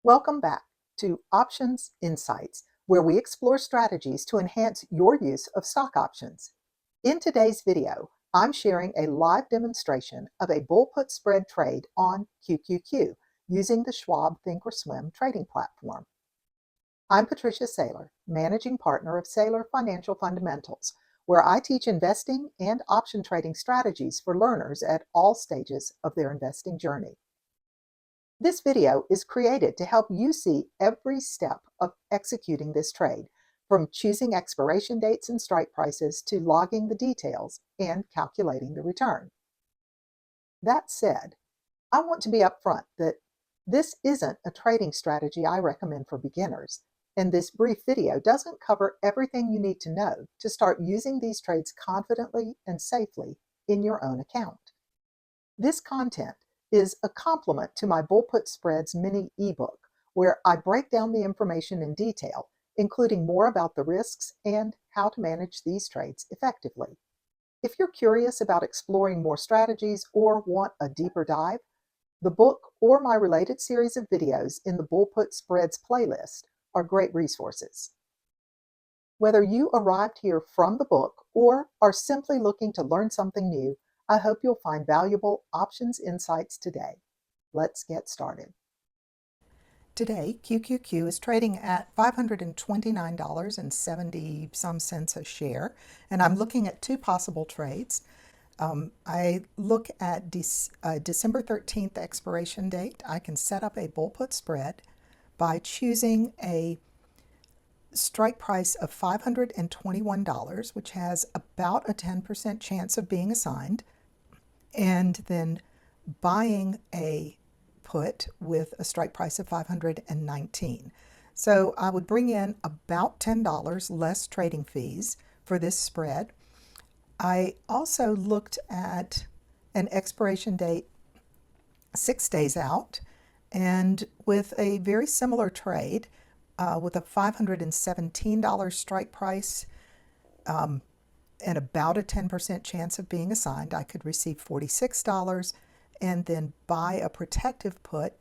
Welcome back to Options Insights, where we explore strategies to enhance your use of stock options. In today's video, I'm sharing a live demonstration of a bull put spread trade on QQQ using the Schwab Thinkorswim trading platform. I'm Patricia Saylor, Managing Partner of Saylor Financial Fundamentals, where I teach investing and option trading strategies for learners at all stages of their investing journey. This video is created to help you see every step of executing this trade, from choosing expiration dates and strike prices to logging the details and calculating the return. That said, I want to be upfront that this isn't a trading strategy I recommend for beginners, and this brief video doesn't cover everything you need to know to start using these trades confidently and safely in your own account. This content is a complement to my Bull Put Spreads mini ebook, where I break down the information in detail, including more about the risks and how to manage these trades effectively. If you're curious about exploring more strategies or want a deeper dive, the book or my related series of videos in the Bull Put Spreads playlist are great resources. Whether you arrived here from the book or are simply looking to learn something new, I hope you'll find valuable options insights today. Let's get started. Today, QQQ is trading at $529.70 cents a share, and I'm looking at two possible trades. I look at December 13th expiration date. I can set up a bull put spread by choosing a strike price of $521, which has about a 10% chance of being assigned, and then buying a put with a strike price of $519. So I would bring in about $10 less trading fees for this spread. I also looked at an expiration date 6 days out, and with a very similar trade, with a $517 strike price and about a 10% chance of being assigned, I could receive $46 and then buy a protective put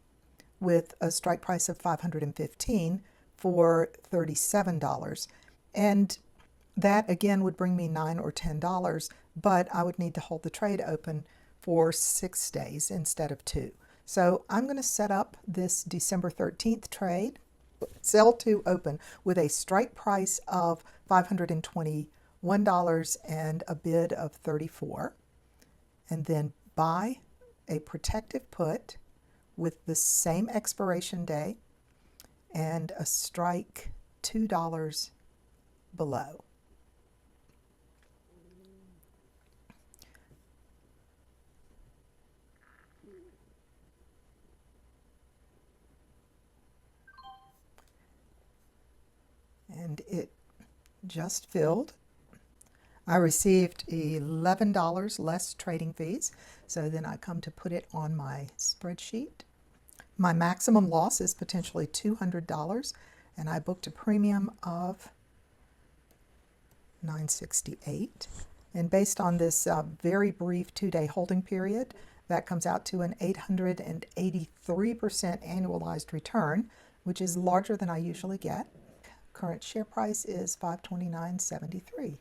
with a strike price of $515 for $37. And that again would bring me $9 or $10, but I would need to hold the trade open for 6 days instead of 2. So I'm going to set up this December 13th trade, sell to open, with a strike price of $521 and a bid of $34, and then buy a protective put with the same expiration day and a strike $2 below. And it just filled. I received $11 less trading fees, so then I come to put it on my spreadsheet. My maximum loss is potentially $200, and I booked a premium of $968. And based on this very brief 2-day holding period, that comes out to an 883% annualized return, which is larger than I usually get. Current share price is $529.73.